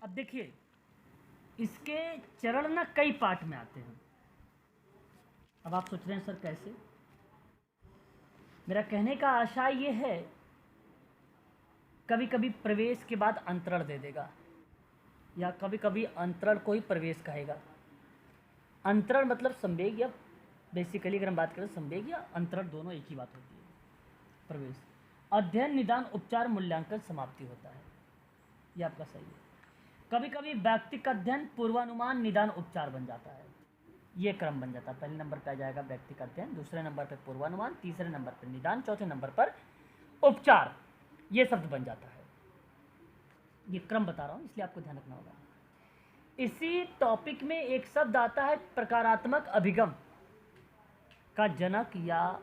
अब देखिए इसके चरण ना कई पार्ट में आते हैं। अब आप सोच रहे हैं सर कैसे? मेरा कहने का आशय ये है, कभी कभी प्रवेश के बाद अंतरण दे देगा, या कभी कभी अंतरण को ही प्रवेश कहेगा। अंतरण मतलब संवेग, या बेसिकली अगर हम बात करें संवेग या अंतरण दोनों एक ही बात होती है। प्रवेश, अध्ययन, निदान, उपचार, मूल्यांकन, समाप्ति होता है। ये आपका सही है। कभी कभी व्यक्तिगत अध्ययन, पूर्वानुमान, निदान, उपचार बन जाता है। ये क्रम बन जाता है। पहले नंबर पर आ जाएगा व्यक्तिगत अध्ययन, दूसरे नंबर पर पूर्वानुमान, तीसरे नंबर पर निदान, चौथे नंबर पर उपचार। ये शब्द बन जाता है। ये क्रम बता रहा हूँ इसलिए आपको ध्यान रखना होगा। इसी टॉपिक में एक शब्द आता है प्रकारात्मक अभिगम का जनक या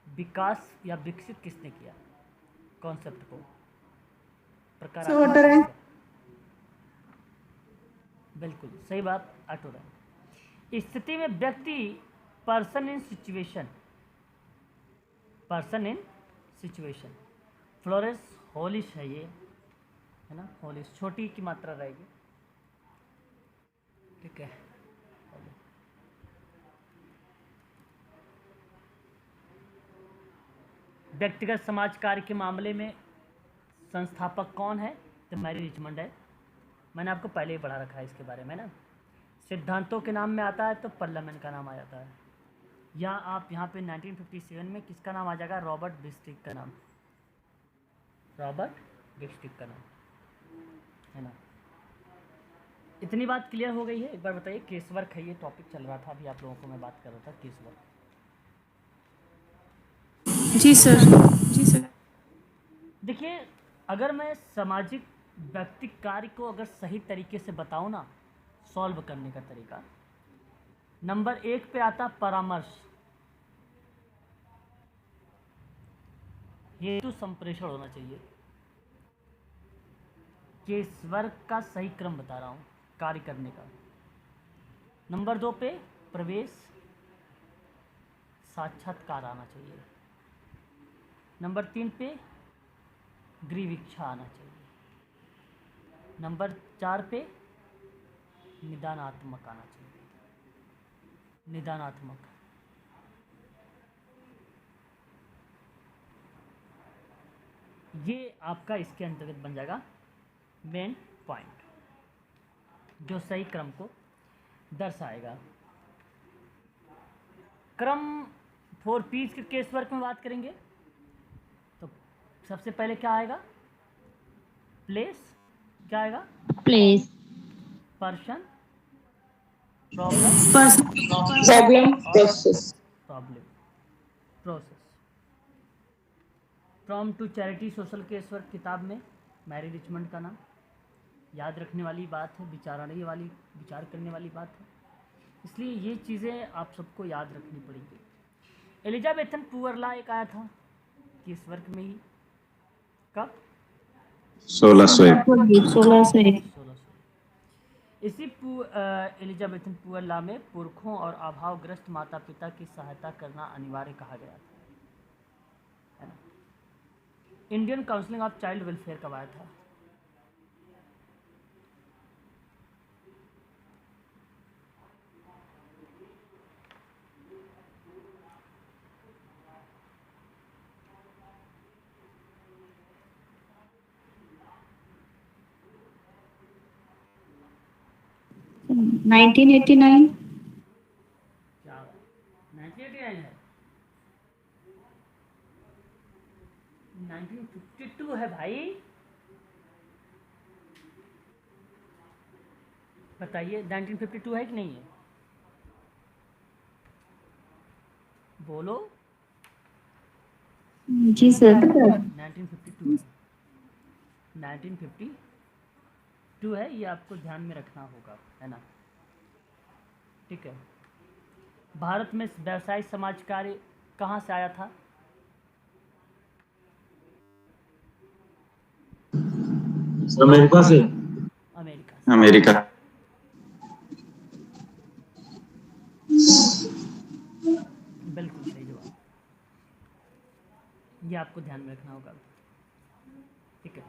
विकास या विकसित किसने किया कॉन्सेप्ट को? प्रकारात्मक बिल्कुल सही बात ऑटो रहे। स्थिति में व्यक्ति, person in situation, person in situation. Florence Hollis है ये, है ना, होलिश छोटी की मात्रा रहेगी, ठीक है। व्यक्तिगत समाज कार्य के मामले में संस्थापक कौन है? तो मैरी रिचमंड है। मैंने आपको पहले ही पढ़ा रखा है इसके बारे में ना। सिद्धांतों के नाम में आता है तो पार्लियामेंट का नाम आ जाता है, या आप यहाँ पे 1957 में किसका नाम आ जाएगा? रॉबर्ट बिस्टिक का नाम, रॉबर्ट बिस्टिक का नाम, है ना। इतनी बात क्लियर हो गई है? एक बार बताइए। केस वर्क है, ये टॉपिक चल रहा था अभी, आप लोगों को मैं बात कर रहा था केस वर्क। जी सर, जी सर। देखिए, अगर मैं सामाजिक व्यक्तिक कार्य को अगर सही तरीके से बताऊं ना, सॉल्व करने का तरीका, नंबर 1 पे आता परामर्श, हेतु संप्रेषण होना चाहिए। केस वर्क का सही क्रम बता रहा हूँ कार्य करने का। नंबर 2 पे प्रवेश, साक्षात्कार आना चाहिए। नंबर 3 पे ग्रीविक्षा आना चाहिए। नंबर 4 पे निदानात्मक आना चाहिए, निदानात्मक। ये आपका इसके अंतर्गत बन जाएगा मेन पॉइंट, जो सही क्रम को दर्शाएगा। क्रम 4 पीस के केस वर्क में बात करेंगे तो सबसे पहले क्या आएगा? प्लेस, क्या आएगा? Place, person, problem, problem, process. Problem, process. From to charity social case work किताब में मैरी रिचमंड का नाम। याद रखने वाली बात है, विचारने वाली, विचार करने वाली बात है, इसलिए ये चीज़ें आप सबको याद रखनी पड़ेगी। एलिजाबेथन पुअर लॉ एक आया था केस वर्क में ही, कब? 1601 1601। 1600। इसी एलिजाबेथन पुअर लॉ में पुरखों और अभावग्रस्त माता पिता की सहायता करना अनिवार्य कहा गया था, है ना। Indian counselling of child welfare कब आया था? Hmm. 1989। क्या 1989 है? 1952 है भाई। बताइए 1952 है कि नहीं है? बोलो। जी सर। 1952 है, 1952 है, ये आपको ध्यान में रखना होगा, है ना, ठीक है। भारत में व्यवसाय समाज कार्य कहाँ से आया था? अमेरिका से। अमेरिका से। अमेरिका। बिल्कुल सही जवाब, ये आपको ध्यान में रखना होगा, ठीक है।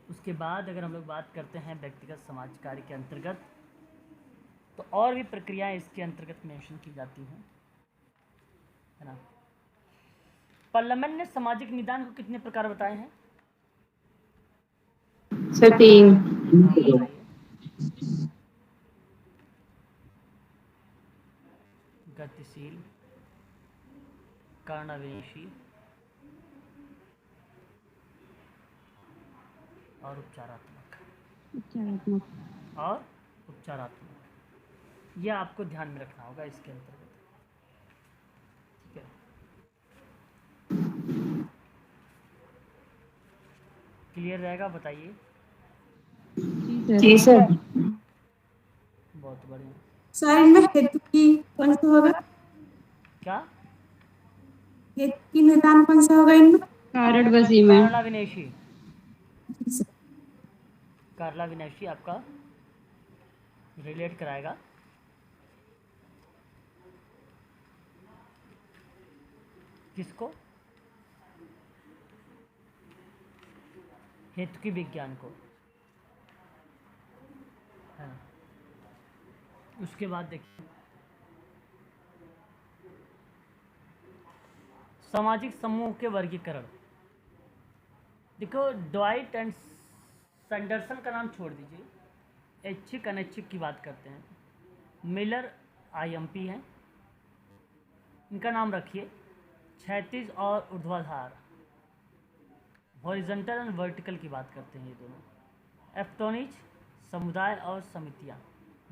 उसके बाद अगर हम लोग बात करते हैं व्यक्तिगत समाज कार्य के अंतर्गत, तो और भी प्रक्रियाएं इसके अंतर्गत मेंशन की जाती हैं, है ना। पार्लियामेंट ने सामाजिक निदान को कितने प्रकार बताए हैं? सर 3। हाँ, बताइए। गतिशील, कर्णवेशी और उपचारात्मक, और उपचारात्मक, यह आपको ध्यान में रखना होगा इसके अंतर्गत, ठीक है। क्लियर रहेगा? बताइए। जी सर। बहुत बढ़िया। सर इनमें हेतु की कौन सा होगा? क्या? हेतु की निदान कौन सा होगा इनमें? कारण बसी में। कारला विनयशी, कारला विनयशी आपका रिलेट कराएगा। किसको? हेतु की विज्ञान को, है ना। उसके बाद देखिए सामाजिक समूह के वर्गीकरण। देखो ड्वाइट एंड सैंडरसन का नाम छोड़ दीजिए, ऐच्छिक अनैच्छिक की बात करते हैं। मिलर आईएमपी हैं, इनका नाम रखिए। क्षैतिज और ऊर्ध्वाधर, हॉरिजॉन्टल एंड वर्टिकल की बात करते हैं ये दोनों। एफ्टोनिज समुदाय और समितियाँ,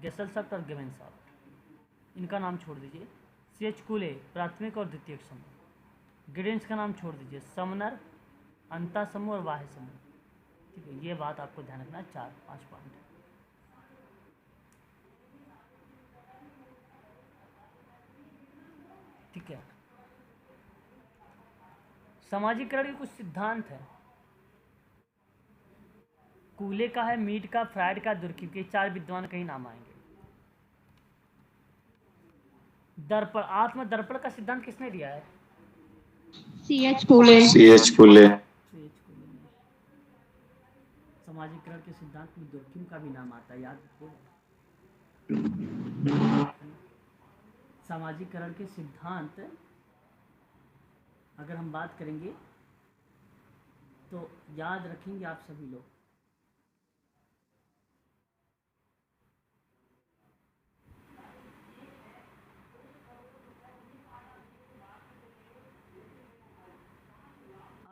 गेसलसॉफ्ट और गेवेनसॉफ्ट, इनका नाम छोड़ दीजिए। सीएच कूले प्राथमिक और द्वितीयक समूह। गिडेंस का नाम छोड़ दीजिए, समनर, अंतः समूह और बाह्य समूह। ठीक है, ये बात आपको ध्यान रखना है, 4-5 पॉइंट। ठीक है, सामाजिकरण के कुछ सिद्धांत है। कूले का है, मीट का, फ्राइड का, दुर्कीम के, 4 विद्वान कहीं नाम आएंगे। दर्पण, आत्म दर्पण का सिद्धांत किसने दिया है? CH फूले। CH फुले, सीएच कूले ने। सामाजिकरण के सिद्धांत में दुर्कीम का भी नाम आता है, याद रखिएगा। सामाजिकरण के सिद्धांत अगर हम बात करेंगे तो याद रखेंगे आप सभी लोग।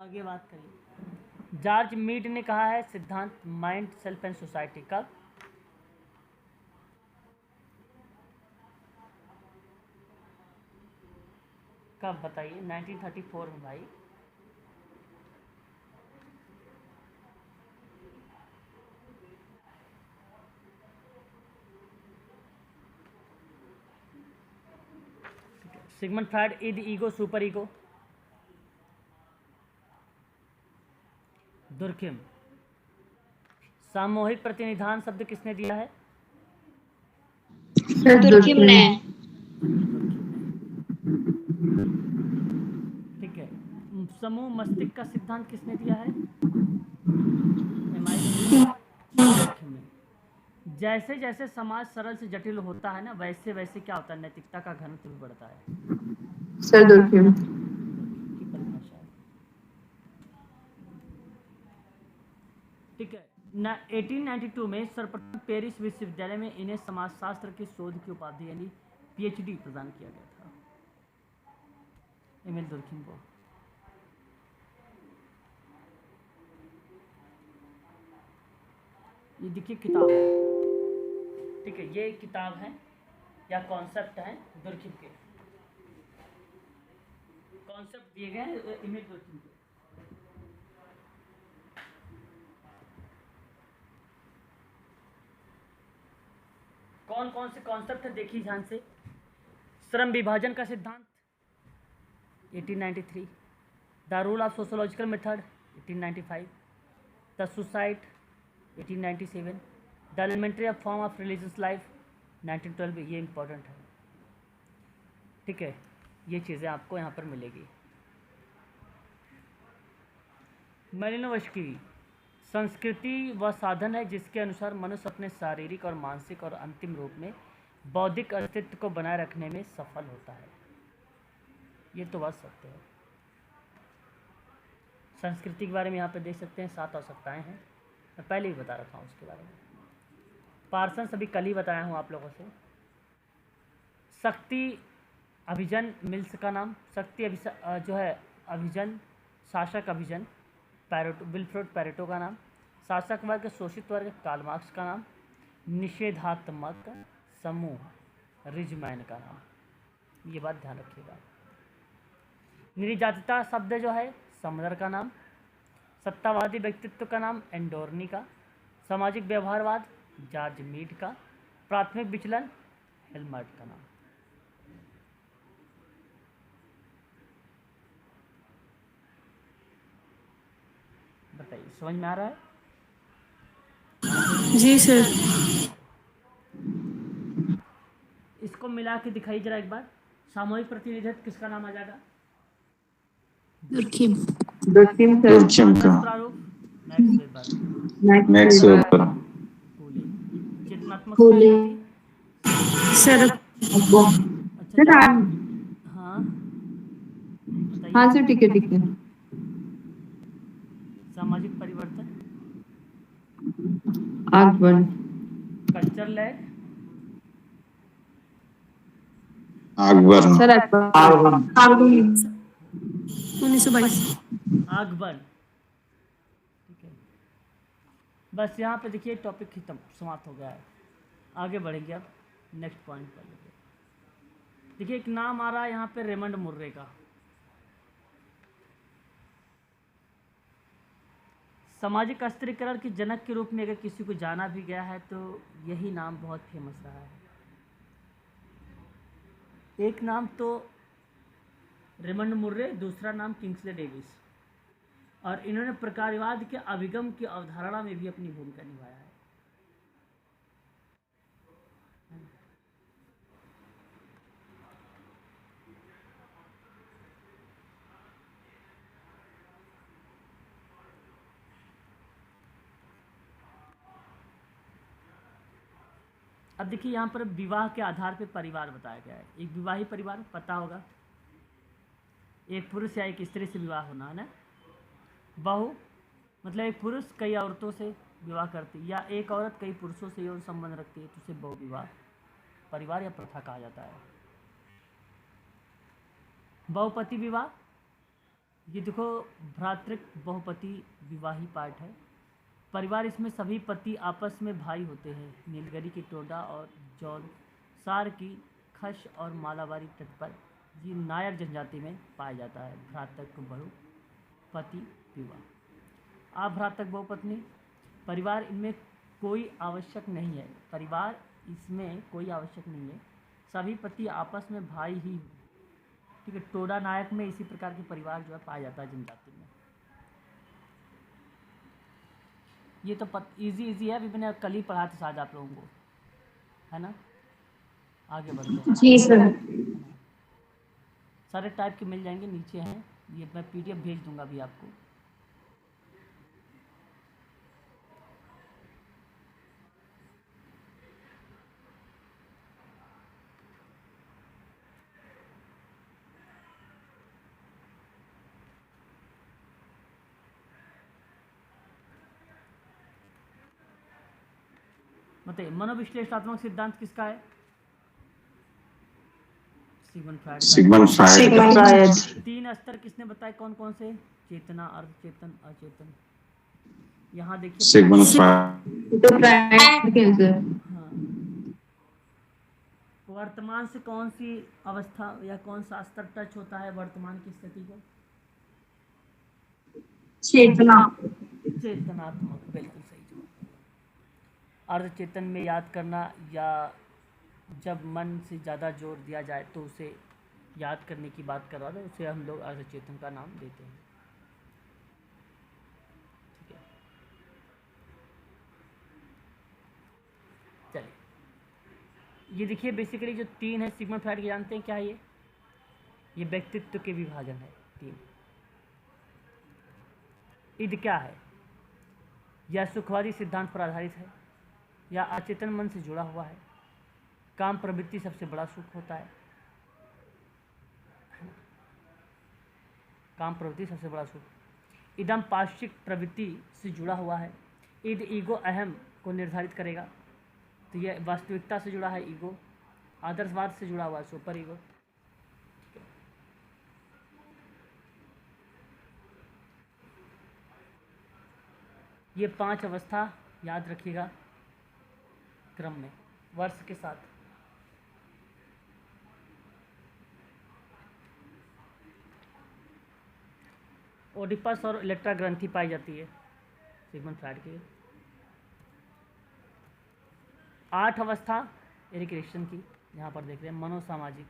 आगे बात करिए। जॉर्ज मीड ने कहा है सिद्धांत माइंड, सेल्फ एंड सोसाइटी का। कब बताइए? 1934 में भाई। Sigmund Freud, id, ego, super ego. Durkheim, सामूहिक प्रतिनिधान शब्द किसने दिया है? दुर्किम ने। ठीक है, समूह मस्तिष्क का सिद्धांत किसने दिया है? दुर्किम ने। जैसे जैसे समाज सरल से जटिल होता है ना, वैसे वैसे क्या होता है, नैतिकता का घनत्व भी बढ़ता है। सर दुर्किम। की परिभाषा है। ठीक है, 1892 में सर्वप्रथम पेरिस विश्वविद्यालय में इन्हें समाजशास्त्र के शोध की उपाधि यानी पीएचडी प्रदान किया गया था, एमिल दुर्किम को। ये देखिए किताब है, ठीक है, ये किताब है या कॉन्सेप्ट है दुर्किम के, कॉन्सेप्ट दिए गए हैं एमिल दुर्किम के। कौन कौन से कॉन्सेप्ट है देखिए ध्यान से। श्रम विभाजन का सिद्धांत 1893, the rule of sociological method 1895, the suicide 1897, the elementary of form of religious life 1912। ये इंपॉर्टेंट है, ठीक है, ये चीज़ें आपको यहाँ पर मिलेगी। मैलिनोवस्की, संस्कृति वह साधन है जिसके अनुसार मनुष्य अपने शारीरिक और मानसिक और अंतिम रूप में बौद्धिक अस्तित्व को बनाए रखने में सफल होता है। ये तो बात सत्य है। संस्कृति के बारे में यहाँ पे देख सकते हैं 7 आवश्यकताएं हैं, मैं पहले ही बता रखा हूँ उसके बारे में। पार्सन्स अभी कल ही बताया हूँ आप लोगों से। शक्ति अभिजन मिल्स का नाम, शक्ति जो है अभिजन, शासक अभिजन पैरेटो, विल्फ्रेड पैरेटो का नाम। शासक वर्ग शोषित वर्ग कार्ल मार्क्स का नाम। निषेधात्मक समूह रिजमैन का नाम। ये बात ध्यान रखिएगा। निर्जातिता शब्द जो है समदर का नाम। सत्तावादी व्यक्तित्व का नाम एंडोर्नी का। सामाजिक व्यवहारवाद जॉर्ज मीड का। प्राथमिक विचलन हेल्मर्ट का नाम। बताइए समझ में आ रहा है? जी सर। मिला के दिखाई जरा एक बार। सामूहिक प्रतिनिधित्व किसका नाम आ जाएगा? Durkheim Durkheim sir. दुर्खिम का। आदर्श प्रारूप Max Weber. Max Weber. Weber. Phule. चेतनात्मक फूले। संस्कृति। शरद अच्छा सर जब, आग। हाँ बताइए। हाँ सर ठीक है ठीक है। सामाजिक परिवर्तन। आगमन। Culture lag. अकबर। सर आगमन। आगमन। 1922। आगमन। ठीक है, बस यहाँ पे देखिए टॉपिक खत्म, समाप्त हो गया है। आगे बढ़ेंगे अब नेक्स्ट पॉइंट पर। देखिए एक नाम आ रहा है यहाँ पे रेमंड मुर्रे का। सामाजिक अस्थिरीकरण के जनक के रूप में अगर किसी को जाना भी गया है तो यही नाम बहुत फेमस रहा है। एक नाम तो रेमंड मुर्रे, दूसरा नाम किंग्सले डेविस, और इन्होंने प्रकारवाद के अभिगम की अवधारणा में भी अपनी भूमिका निभाया है। अब देखिए यहाँ पर विवाह के आधार पर परिवार बताया गया है। एक विवाही परिवार पता होगा, एक पुरुष या एक स्त्री से विवाह होना है ना। बहु मतलब एक पुरुष कई औरतों से विवाह करती, या एक औरत कई पुरुषों से यौन संबंध रखती है तो उसे बहु विवाह परिवार या प्रथा कहा जाता है। बहुपति विवाह, ये देखो भ्रातृक बहुपति विवाही पार्ट है। परिवार इसमें सभी पति आपस में भाई होते हैं। नीलगिरी की टोडा और जौनसार की खश और मालाबारी तट पर ये नायर जनजाति में पाया जाता है। भ्रातृक बहुपति विवाह। अभ्रातृक बहुपत्नी परिवार, इनमें कोई आवश्यक नहीं है। परिवार इसमें कोई आवश्यक नहीं है, सभी पति आपस में भाई ही हो। ठीक है, टोडा नायक में इसी प्रकार के परिवार जो है पाया जाता है जनजाति में। ये तो इजी है, अभी मैंने कल ही पढ़ा था शायद आप लोगों को, है ना। आगे बढ़ते हैं। जी सर। सारे टाइप के मिल जाएंगे, नीचे हैं, ये मैं पीडीएफ भेज दूंगा अभी आपको। बताइए मनोविश्लेषणात्मक सिद्धांत किसका है? Sigmund Freud. Sigmund Freud. तीन स्तर किसने बताए कौन कौन से? चेतना, अर्धचेतन, अचेतन। यहाँ देखिए सिगमंड फ्रायड। तो प्राइम सर। हाँ, वर्तमान से कौन सी अवस्था या कौन सा स्तर टच होता है वर्तमान की स्थिति को? चेतना। चेतनात्मक, बिल्कुल सही जवाब। अर्धचेतन में याद करना, या जब मन से ज़्यादा जोर दिया जाए तो उसे याद करने की बात कर रहा था, उसे हम लोग अर्धचेतन का नाम देते हैं। ठीक है, चलिए ये देखिए बेसिकली जो तीन है सिगमंड फ्रायड के, जानते हैं क्या है ये व्यक्तित्व के विभाजन है तीन। ईद क्या है? यह सुखवादी सिद्धांत पर आधारित है, या अचेतन मन से जुड़ा हुआ है। काम प्रवृत्ति सबसे बड़ा सुख होता है। काम प्रवृत्ति सबसे बड़ा सुख। इदम पाश्चिक प्रवृत्ति से जुड़ा हुआ है। ईद ईगो अहम को निर्धारित करेगा, तो यह वास्तविकता से जुड़ा है। ईगो आदर्शवाद से जुड़ा हुआ है, सुपर ईगो। ये 5 अवस्था याद रखिएगा क्रम में वर्ष के साथ। ओडिपस और इलेक्ट्रा ग्रंथि पाई जाती है सिगमंड फ्रायड की। 8 अवस्था एरिक एरिक्सन की, यहाँ पर देख रहे हैं मनोसामाजिक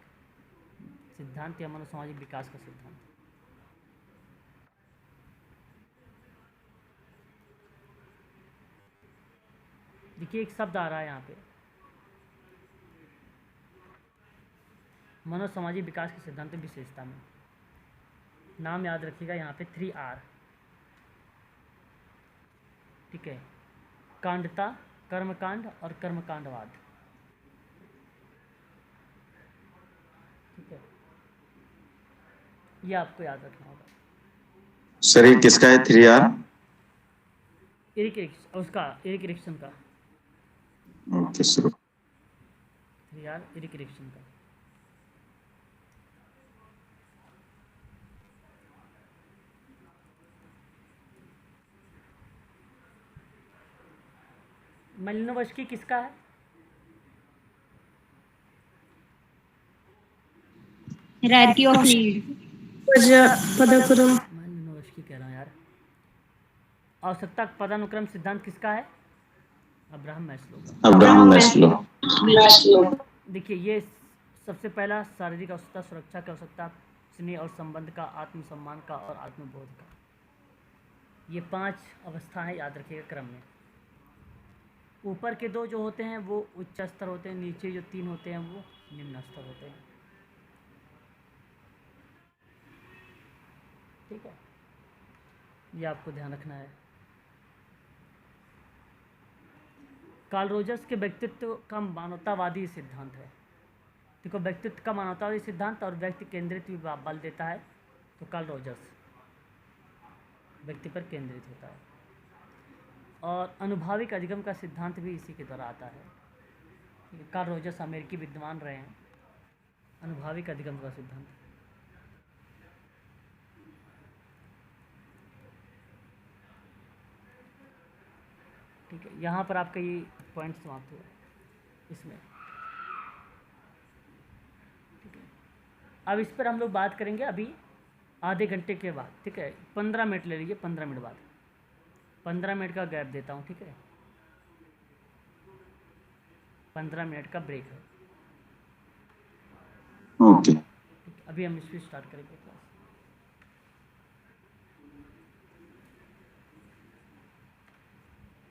सिद्धांत या मनोसामाजिक विकास का सिद्धांत। देखिए एक शब्द आ रहा है यहाँ पे, मनोसामाजिक विकास के सिद्धांत विशेषता में। नाम याद रखिएगा यहाँ पे 3R, ठीक है। कांडता, कर्मकांड और कर्मकांडवाद, ठीक है, ये आपको याद रखना होगा। सर ये किसका है 3R? एरिक एरिक्सन का। Okay sir. 3R Erik Erikson का। मलिनोवस्की किसका है? Hierarchy of need. पदक्रम मलिनोवस्की कह रहा हूँ यार। आवश्यकता पदानुक्रम सिद्धांत किसका है? अब्राहम मैस्लो का। Abraham Maslow. देखिए ये सबसे पहला शारीरिक आवश्यकता, सुरक्षा की आवश्यकता, स्नेह और संबंध का, आत्मसम्मान का और आत्मबोध का, ये 5 अवस्थाएं याद रखिएगा क्रम में। ऊपर के 2 जो होते हैं वो उच्च स्तर होते हैं, नीचे जो 3 होते हैं वो निम्न स्तर होते हैं, ठीक है, ये आपको ध्यान रखना है। कार्ल रोजर्स के व्यक्तित्व का मानवतावादी सिद्धांत है। देखो व्यक्तित्व का मानवतावादी सिद्धांत और व्यक्ति केंद्रित बल देता है, तो कार्ल रोजर्स व्यक्ति पर केंद्रित होता है। और अनुभाविक अधिगम का सिद्धांत भी इसी के द्वारा आता है। कार्ल रोजर्स अमेरिकी विद्वान रहे हैं। अनुभाविक अधिगम का सिद्धांत, ठीक है। यहाँ पर आपका ये पॉइंट समाप्त हुआ इसमें, ठीक है। अब इस पर हम लोग बात करेंगे अभी आधे घंटे के बाद, ठीक है। 15 मिनट ले लीजिए, 15 मिनट बाद, 15 मिनट का गैप देता हूँ, ठीक है। 15 मिनट का ब्रेक है, ओके। ठीक है। अभी हम इस पर स्टार्ट करेंगे क्लास।